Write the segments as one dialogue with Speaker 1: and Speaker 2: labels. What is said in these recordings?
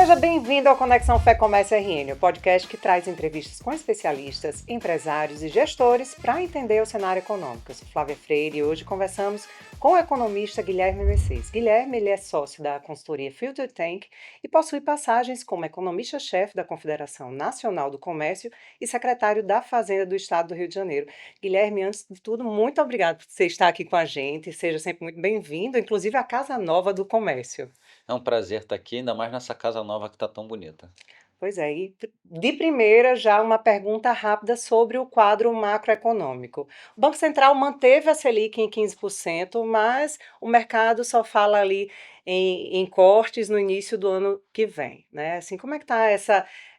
Speaker 1: Seja bem-vindo ao Conexão Fé Comércio RN, o podcast que traz entrevistas com especialistas, empresários e gestores para entender o cenário econômico. Eu sou Flávia Freire e hoje conversamos com o economista Guilherme Mercedes. Guilherme ele é sócio da consultoria Future Tank e possui passagens como economista-chefe da Confederação Nacional do Comércio e secretário da Fazenda do Estado do Rio de Janeiro. Guilherme, antes de tudo, muito obrigado por você estar aqui com a gente. Seja sempre muito bem-vindo, inclusive à Casa Nova do Comércio.
Speaker 2: É um prazer estar aqui, ainda mais nessa casa nova que está tão bonita.
Speaker 1: Pois é, e de primeira já uma pergunta rápida sobre o quadro macroeconômico. O Banco Central manteve a Selic em 15%, mas o mercado só fala ali em cortes no início do ano que vem, né? Assim, como é que está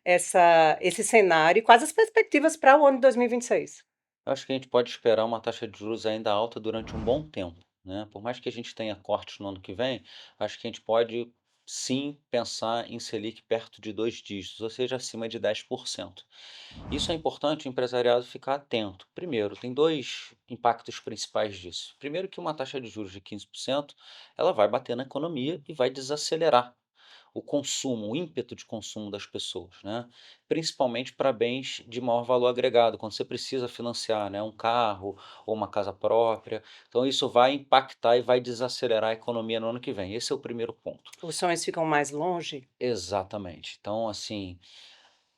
Speaker 1: esse cenário e quais as perspectivas para o ano de 2026?
Speaker 2: Eu acho que a gente pode esperar uma taxa de juros ainda alta durante um bom tempo, né? Por mais que a gente tenha cortes no ano que vem, acho que a gente pode sim pensar em Selic perto de dois dígitos, ou seja, acima de 10%. Isso é importante o empresariado ficar atento. Primeiro, tem dois impactos principais disso. Primeiro, que uma taxa de juros de 15%, ela vai bater na economia e vai desacelerar o consumo, o ímpeto de consumo das pessoas, né? Principalmente para bens de maior valor agregado, quando você precisa financiar, né, um carro ou uma casa própria. Então, isso vai impactar e vai desacelerar a economia no ano que vem. Esse é o primeiro ponto.
Speaker 1: Os sonhos ficam mais longe?
Speaker 2: Exatamente. Então, assim,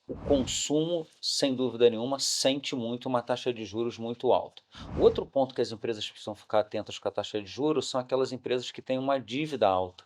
Speaker 2: o consumo, sem dúvida nenhuma, sente muito uma taxa de juros muito alta. O outro ponto que as empresas precisam ficar atentas com a taxa de juros são aquelas empresas que têm uma dívida alta.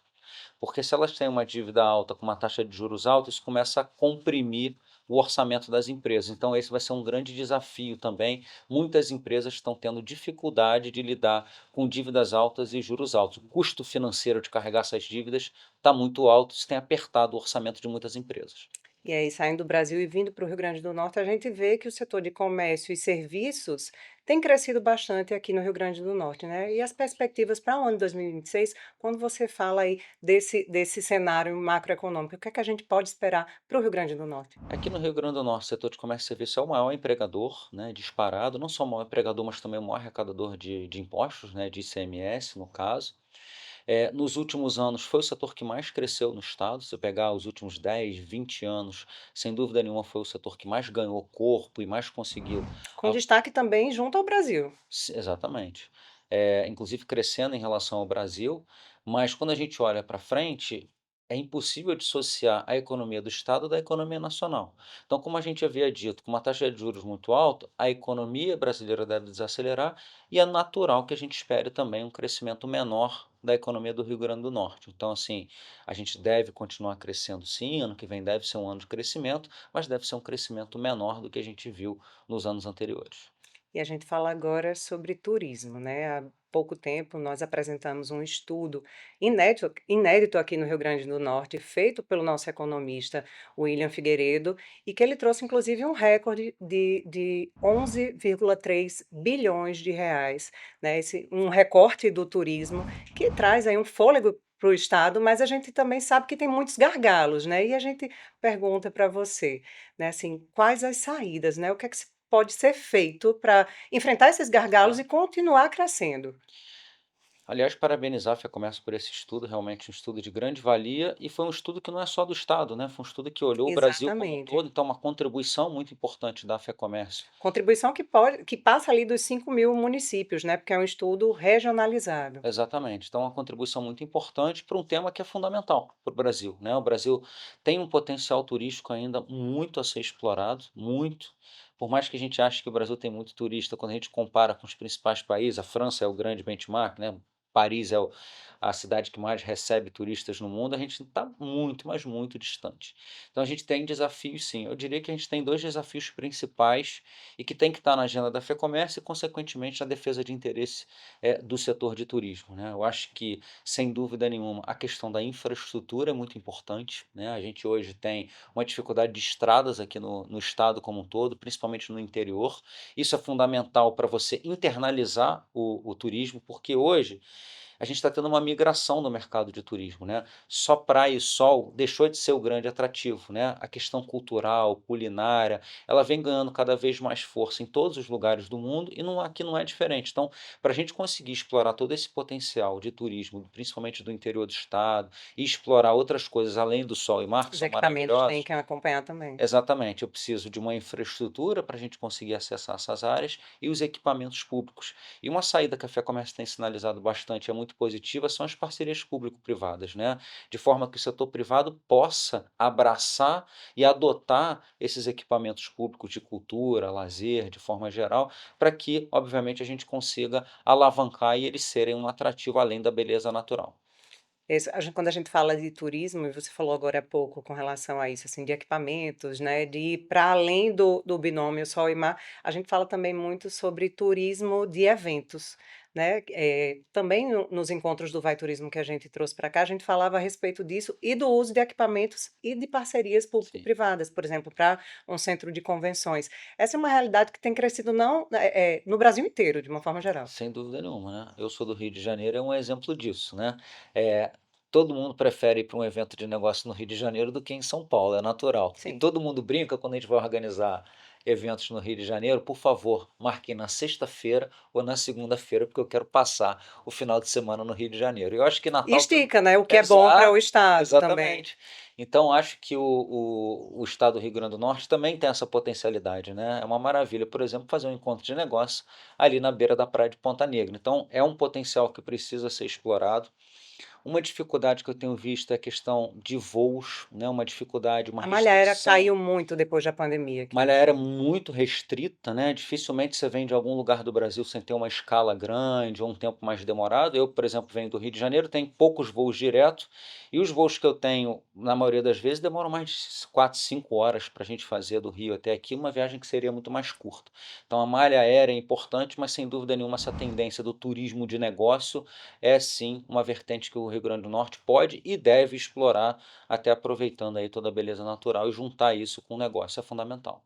Speaker 2: Porque se elas têm uma dívida alta com uma taxa de juros alta, isso começa a comprimir o orçamento das empresas. Então, esse vai ser um grande desafio também. Muitas empresas estão tendo dificuldade de lidar com dívidas altas e juros altos. O custo financeiro de carregar essas dívidas está muito alto, isso tem apertado o orçamento de muitas empresas.
Speaker 1: E aí, saindo do Brasil e vindo para o Rio Grande do Norte, a gente vê que o setor de comércio e serviços tem crescido bastante aqui no Rio Grande do Norte, né? E as perspectivas para o ano de 2026, quando você fala aí desse cenário macroeconômico, o que é que a gente pode esperar para o Rio Grande do Norte?
Speaker 2: Aqui no Rio Grande do Norte, o setor de comércio e serviço é o maior empregador, né, disparado, não só o maior empregador, mas também o maior arrecadador de impostos, né, de ICMS, no caso. Nos últimos anos foi o setor que mais cresceu no estado, se eu pegar os últimos 10, 20 anos, sem dúvida nenhuma foi o setor que mais ganhou corpo e mais conseguiu
Speaker 1: Com
Speaker 2: a
Speaker 1: destaque também junto ao Brasil.
Speaker 2: exatamente. Inclusive crescendo em relação ao Brasil, mas quando a gente olha para frente, é impossível dissociar a economia do estado da economia nacional. Então, como a gente havia dito, com uma taxa de juros muito alta, a economia brasileira deve desacelerar e é natural que a gente espere também um crescimento menor da economia do Rio Grande do Norte. Então, assim, a gente deve continuar crescendo sim, ano que vem deve ser um ano de crescimento, mas deve ser um crescimento menor do que a gente viu nos anos anteriores.
Speaker 1: E a gente fala agora sobre turismo, né? Há pouco tempo nós apresentamos um estudo inédito aqui no Rio Grande do Norte, feito pelo nosso economista William Figueiredo, e que ele trouxe inclusive um recorde de 11,3 bilhões de reais, né? Um recorte do turismo que traz aí um fôlego para o Estado, mas a gente também sabe que tem muitos gargalos, né? E a gente pergunta para você, né, assim, quais as saídas, né? O que é que pode ser feito para enfrentar esses gargalos e continuar crescendo?
Speaker 2: Aliás, parabenizar a FEComércio por esse estudo, realmente um estudo de grande valia, e foi um estudo que não é só do Estado, né? Foi um estudo que olhou o Brasil como um
Speaker 1: Exatamente.
Speaker 2: todo, então uma contribuição muito importante da FEComércio.
Speaker 1: Contribuição que passa ali dos 5.000 municípios, né, porque é um estudo regionalizado.
Speaker 2: Exatamente. Então, uma contribuição muito importante para um tema que é fundamental para o Brasil, né? O Brasil tem um potencial turístico ainda muito a ser explorado, muito. Por mais que a gente ache que o Brasil tem muito turista, quando a gente compara com os principais países, a França é o grande benchmark, né? Paris é a cidade que mais recebe turistas no mundo, a gente está muito, mas muito distante. Então, a gente tem desafios, sim. Eu diria que a gente tem dois desafios principais e que tem que estar na agenda da FEComércio e, consequentemente, na defesa de interesse do setor de turismo, né. Eu acho que, sem dúvida nenhuma, a questão da infraestrutura é muito importante, né. A gente hoje tem uma dificuldade de estradas aqui no estado como um todo, principalmente no interior. Isso é fundamental para você internalizar o turismo, porque hoje a gente está tendo uma migração no mercado de turismo, né. Só praia e sol deixou de ser o grande atrativo, né. A questão cultural, culinária, ela vem ganhando cada vez mais força em todos os lugares do mundo e aqui não é diferente. Então, para a gente conseguir explorar todo esse potencial de turismo, principalmente do interior do estado, e explorar outras coisas além do sol e mar, que
Speaker 1: Os
Speaker 2: são
Speaker 1: equipamentos têm
Speaker 2: maravilhosos.
Speaker 1: que acompanhar também.
Speaker 2: Exatamente, eu preciso de uma infraestrutura para a gente conseguir acessar essas áreas e os equipamentos públicos. E uma saída que a FEComércio tem sinalizado bastante, é muito positiva, são as parcerias público-privadas, né? De forma que o setor privado possa abraçar e adotar esses equipamentos públicos de cultura, lazer, de forma geral, para que, obviamente, a gente consiga alavancar e eles serem um atrativo além da beleza natural.
Speaker 1: Quando a gente fala de turismo, e você falou agora há pouco com relação a isso, assim, de equipamentos, né, de ir para além do binômio sol e mar, a gente fala também muito sobre turismo de eventos, né, também nos encontros do Vai Turismo que a gente trouxe para cá, a gente falava a respeito disso e do uso de equipamentos e de parcerias
Speaker 2: Sim.
Speaker 1: público-privadas, por exemplo, para um centro de convenções. Essa é uma realidade que tem crescido não, no Brasil inteiro, de uma forma geral.
Speaker 2: Sem dúvida nenhuma, né. Eu sou do Rio de Janeiro, é um exemplo disso, né. Eh, Todo mundo prefere ir para um evento de negócio no Rio de Janeiro do que em São Paulo, é natural. E
Speaker 1: Sim.
Speaker 2: todo mundo brinca quando a gente vai organizar eventos no Rio de Janeiro: "Por favor, marquem na sexta-feira ou na segunda-feira, porque eu quero passar o final de semana no Rio de Janeiro". Eu acho que
Speaker 1: E
Speaker 2: Natal tam
Speaker 1: estica, né, o que é bom para o
Speaker 2: exato,
Speaker 1: estado também.
Speaker 2: exatamente. Então acho que o estado do Rio Grande do Norte também tem essa potencialidade, né. É uma maravilha, por exemplo, fazer um encontro de negócio ali na beira da praia de Ponta Negra. Então é um potencial que precisa ser explorado. Uma dificuldade que eu tenho visto é a questão de voos, né, uma dificuldade, uma
Speaker 1: A malha aérea
Speaker 2: restrição.
Speaker 1: caiu muito depois da pandemia aqui no
Speaker 2: Malha aérea
Speaker 1: estado.
Speaker 2: muito restrita, né, dificilmente você vem de algum lugar do Brasil sem ter uma escala grande ou um tempo mais demorado. Eu, por exemplo, venho do Rio de Janeiro, tenho poucos voos direto, e os voos que eu tenho, na maioria das vezes, demoram mais de 4, 5 horas para a gente fazer do Rio até aqui, uma viagem que seria muito mais curta. Então a malha aérea é importante, mas sem dúvida nenhuma essa tendência do turismo de negócio é sim uma vertente que o Rio Grande do Norte pode e deve explorar, até aproveitando aí toda a beleza natural e juntar isso com o negócio é fundamental.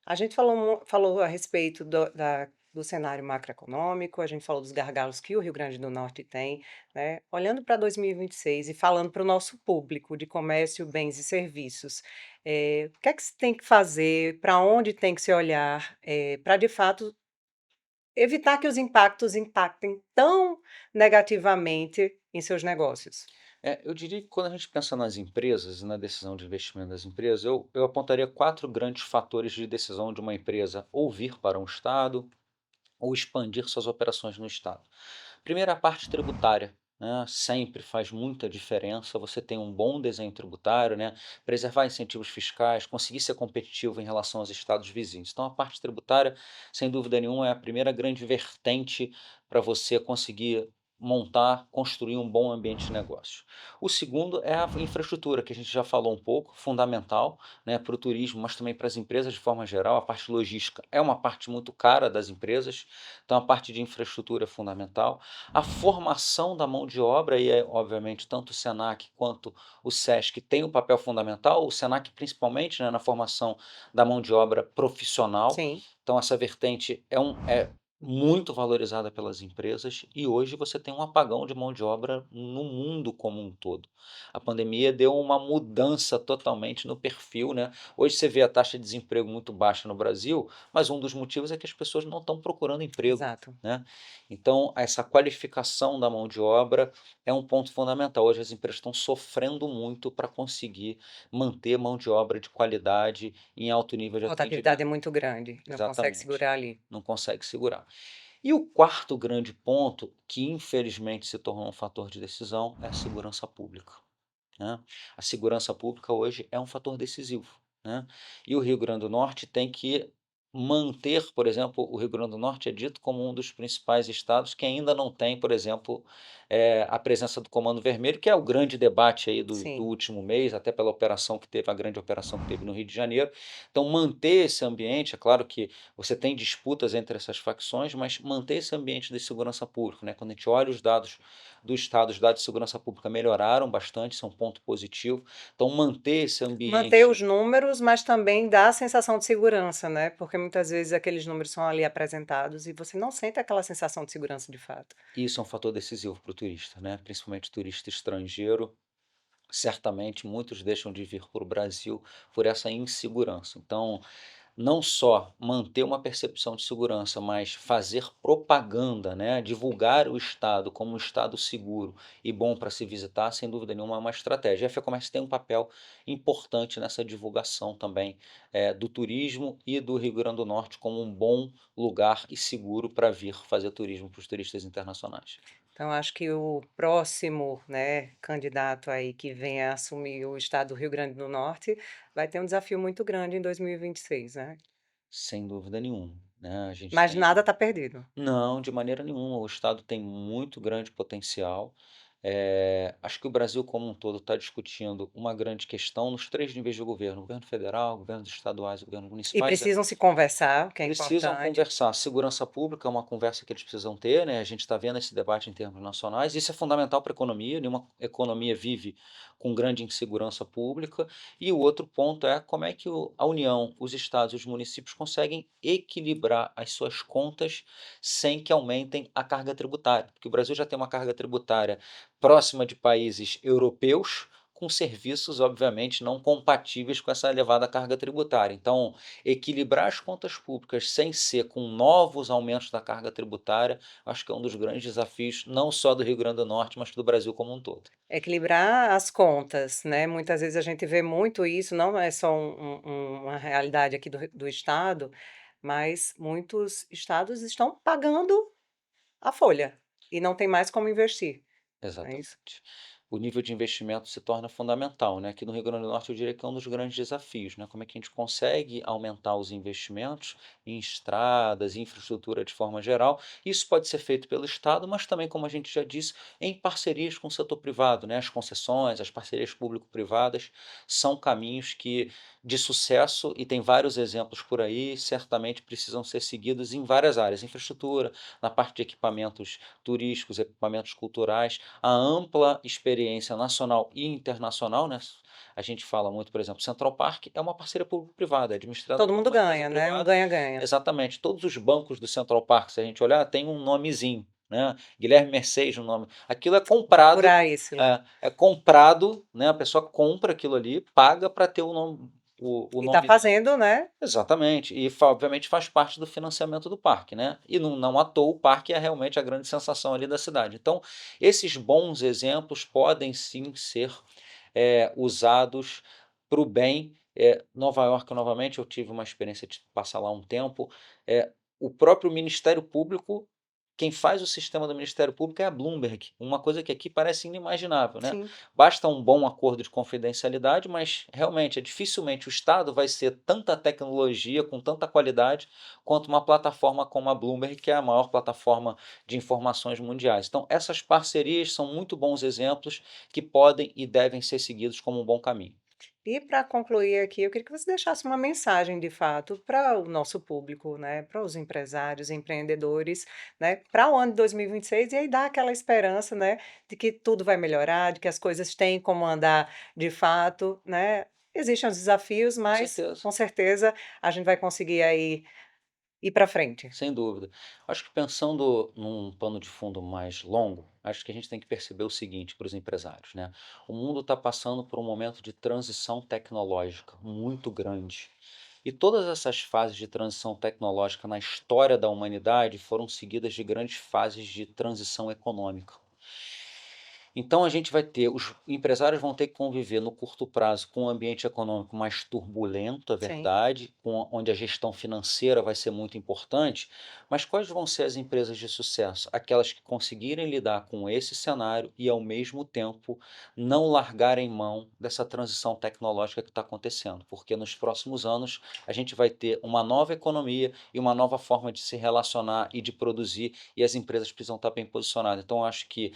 Speaker 1: A gente falou a respeito do cenário macroeconômico, a gente falou dos gargalos que o Rio Grande do Norte tem, né. Olhando para 2026 e falando para o nosso público de comércio, bens e serviços, o que é que se tem que fazer, para onde tem que se olhar, para de fato evitar que os impactos impactem tão negativamente em seus negócios?
Speaker 2: Eu diria que quando a gente pensa nas empresas e na decisão de investimento das empresas, eu apontaria 4 grandes fatores de decisão de uma empresa ou vir para um estado ou expandir suas operações no estado. Primeiro, a parte tributária, né, sempre faz muita diferença você ter um bom desenho tributário, né, preservar incentivos fiscais, conseguir ser competitivo em relação aos estados vizinhos. Então a parte tributária, sem dúvida nenhuma, é a primeira grande vertente para você conseguir montar, construir um bom ambiente de negócio. O segundo é a infraestrutura, que a gente já falou um pouco, fundamental, né, para o turismo, mas também para as empresas de forma geral. A parte logística é uma parte muito cara das empresas, então a parte de infraestrutura é fundamental. A formação da mão de obra, e é obviamente tanto o Senac quanto o Sesc tem um papel fundamental, o Senac principalmente, né, na formação da mão de obra profissional.
Speaker 1: Sim.
Speaker 2: Então essa vertente é muito valorizada pelas empresas, e hoje você tem um apagão de mão de obra no mundo como um todo. A pandemia deu uma mudança totalmente no perfil, né. Hoje você vê a taxa de desemprego muito baixa no Brasil, mas um dos motivos é que as pessoas não estão procurando emprego,
Speaker 1: Exato.
Speaker 2: né. Então essa qualificação da mão de obra é um ponto fundamental. Hoje as empresas estão sofrendo muito para conseguir manter mão de obra de qualidade em alto nível de
Speaker 1: A rotatividade é
Speaker 2: atendimento.
Speaker 1: muito grande, não consegue
Speaker 2: Exatamente,
Speaker 1: segurar ali.
Speaker 2: não consegue segurar. E o quarto grande ponto, que infelizmente se tornou um fator de decisão, é a segurança pública, né. A segurança pública hoje é um fator decisivo, né. E o Rio Grande do Norte tem que manter, por exemplo, o Rio Grande do Norte é dito como um dos principais estados que ainda não tem, por exemplo, a presença do Comando Vermelho, que é o grande debate aí do
Speaker 1: Sim.
Speaker 2: último mês, até pela operação que teve, a grande operação que teve no Rio de Janeiro. Então manter esse ambiente, é claro que você tem disputas entre essas facções, mas manter esse ambiente de segurança pública, né, quando a gente olha os dados do estado, os dados de segurança pública melhoraram bastante, isso é um ponto positivo. Então manter esse
Speaker 1: Manter
Speaker 2: ambiente.
Speaker 1: os números, mas também dá a sensação de segurança, né, porque muitas vezes aqueles números são ali apresentados e você não sente aquela sensação de segurança de fato.
Speaker 2: Isso é um fator decisivo para o turista, né, principalmente turista estrangeiro. Certamente muitos deixam de vir para o Brasil por essa insegurança. Então, não só manter uma percepção de segurança, mas fazer propaganda, né, divulgar o estado como um estado seguro e bom para se visitar, sem dúvida nenhuma é uma estratégia. A FEComércio tem um papel importante nessa divulgação também, do turismo e do Rio Grande do Norte como um bom lugar e seguro para vir fazer turismo para os turistas internacionais.
Speaker 1: Então acho que o próximo, né, candidato aí que venha assumir o estado do Rio Grande do Norte, vai ter um desafio muito grande em 2026, né.
Speaker 2: Sem dúvida nenhuma, né, a gente
Speaker 1: Mas
Speaker 2: tem.
Speaker 1: nada está perdido.
Speaker 2: Não, de maneira nenhuma. O estado tem muito grande potencial. Acho que o Brasil como um todo está discutindo uma grande questão nos 3 níveis de governo: governo federal, governos estaduais e governos
Speaker 1: E
Speaker 2: municipais.
Speaker 1: precisam se conversar, o que é
Speaker 2: Precisam
Speaker 1: importante.
Speaker 2: conversar. Segurança pública é uma conversa que eles precisam ter, né, a gente está vendo esse debate em termos nacionais, isso é fundamental para a economia, nenhuma economia vive com grande insegurança pública. E o outro ponto é como é que a União, os estados e os municípios conseguem equilibrar as suas contas sem que aumentem a carga tributária, porque o Brasil já tem uma carga tributária próxima de países europeus, com serviços obviamente não compatíveis com essa elevada carga tributária. Então, equilibrar as contas públicas sem ser com novos aumentos da carga tributária, acho que é um dos grandes desafios, não só do Rio Grande do Norte, mas do Brasil como um todo.
Speaker 1: Equilibrar as contas, né, muitas vezes a gente vê muito isso, não é só uma realidade aqui do estado, mas muitos estados estão pagando a folha, e não tem mais como investir, não é isso?
Speaker 2: Exatamente. O nível de investimento se torna fundamental, né? Aqui no Rio Grande do Norte eu diria que é um dos grandes desafios, né? Como é que a gente consegue aumentar os investimentos em estradas, infraestrutura de forma geral. Isso pode ser feito pelo Estado, mas também, como a gente já disse, em parcerias com o setor privado, né? As concessões, as parcerias público-privadas são caminhos que de sucesso e tem vários exemplos por aí, certamente precisam ser seguidos em várias áreas, infraestrutura, na parte de equipamentos turísticos, equipamentos culturais, a ampla experiência nacional e internacional, né. A gente fala muito, por exemplo, Central Park é uma parceria público-privada, é administrada
Speaker 1: Todo
Speaker 2: por
Speaker 1: mundo
Speaker 2: uma empresa
Speaker 1: ganha, né, um
Speaker 2: privada.
Speaker 1: ganha-ganha.
Speaker 2: Exatamente, todos os bancos do Central Park, se a gente olhar, tem um nomezinho, né, Guilherme Mercedes no nome. Aquilo é comprado,
Speaker 1: Procurar esse lá.
Speaker 2: é comprado, né, a pessoa compra aquilo ali, paga para ter o nome, o
Speaker 1: E está
Speaker 2: nomezinho.
Speaker 1: fazendo, né,
Speaker 2: Exatamente, e obviamente faz parte do financiamento do parque, né, e não à toa o parque é realmente a grande sensação ali da cidade. Então, esses bons exemplos podem sim ser, usados para o bem. Nova York novamente eu tive uma experiência de passar lá um tempo, o próprio Ministério Público, quem faz o sistema do Ministério Público é a Bloomberg, uma coisa que aqui parece inimaginável, né.
Speaker 1: sim.
Speaker 2: Basta um bom acordo de confidencialidade, mas realmente dificilmente o Estado vai ser tanta tecnologia, com tanta qualidade, quanto uma plataforma como a Bloomberg, que é a maior plataforma de informações mundiais. Então essas parcerias são muito bons exemplos que podem e devem ser seguidos como um bom caminho.
Speaker 1: E para concluir aqui, eu queria que você deixasse uma mensagem de fato para o nosso público, né, para os empresários, empreendedores, né, para o ano de 2026 e aí dar aquela esperança, né, de que tudo vai melhorar, de que as coisas têm como andar de fato, né. Existem os desafios,
Speaker 2: Com
Speaker 1: mas
Speaker 2: certeza.
Speaker 1: com certeza a gente vai conseguir aí ir para frente.
Speaker 2: Sem dúvida. Acho que pensando num pano de fundo mais longo, acho que a gente tem que perceber o seguinte para os empresários, né? O mundo está passando por um momento de transição tecnológica muito grande. E todas essas fases de transição tecnológica na história da humanidade foram seguidas de grandes fases de transição econômica. Então a gente vai ter os empresários vão ter que conviver no curto prazo com um ambiente econômico mais turbulento, é
Speaker 1: Sim.
Speaker 2: verdade, onde a gestão financeira vai ser muito importante, mas quais vão ser as empresas de sucesso? Aquelas que conseguirem lidar com esse cenário e, ao mesmo tempo, não largarem mão dessa transição tecnológica que está acontecendo, porque nos próximos anos a gente vai ter uma nova economia e uma nova forma de se relacionar e de produzir, e as empresas precisam estar bem posicionadas. Então eu acho que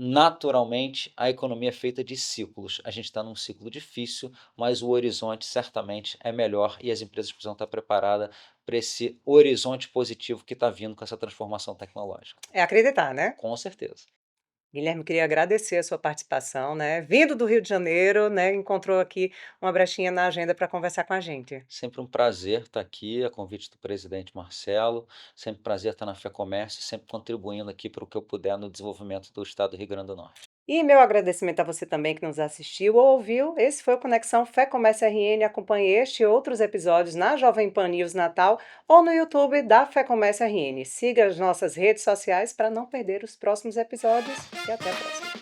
Speaker 2: naturalmente, a economia é feita de ciclos. A gente está num ciclo difícil, mas o horizonte certamente é melhor e as empresas precisam estar preparadas para esse horizonte positivo que está vindo com essa transformação tecnológica.
Speaker 1: É acreditar, né?
Speaker 2: Com certeza.
Speaker 1: Guilherme, queria agradecer a sua participação, né, vindo do Rio de Janeiro, né, encontrou aqui uma brechinha na agenda para conversar com a gente.
Speaker 2: Sempre um prazer estar aqui, a convite do presidente Marcelo, sempre um prazer estar na FEComércio, sempre contribuindo aqui para o que eu puder no desenvolvimento do estado do Rio Grande do Norte.
Speaker 1: E meu agradecimento a você também que nos assistiu ou ouviu. Esse foi o Conexão Fé Comércio RN. Acompanhe este e outros episódios na Jovem Pan News Natal ou no YouTube da Fé Comércio RN. Siga as nossas redes sociais para não perder os próximos episódios e até a próxima.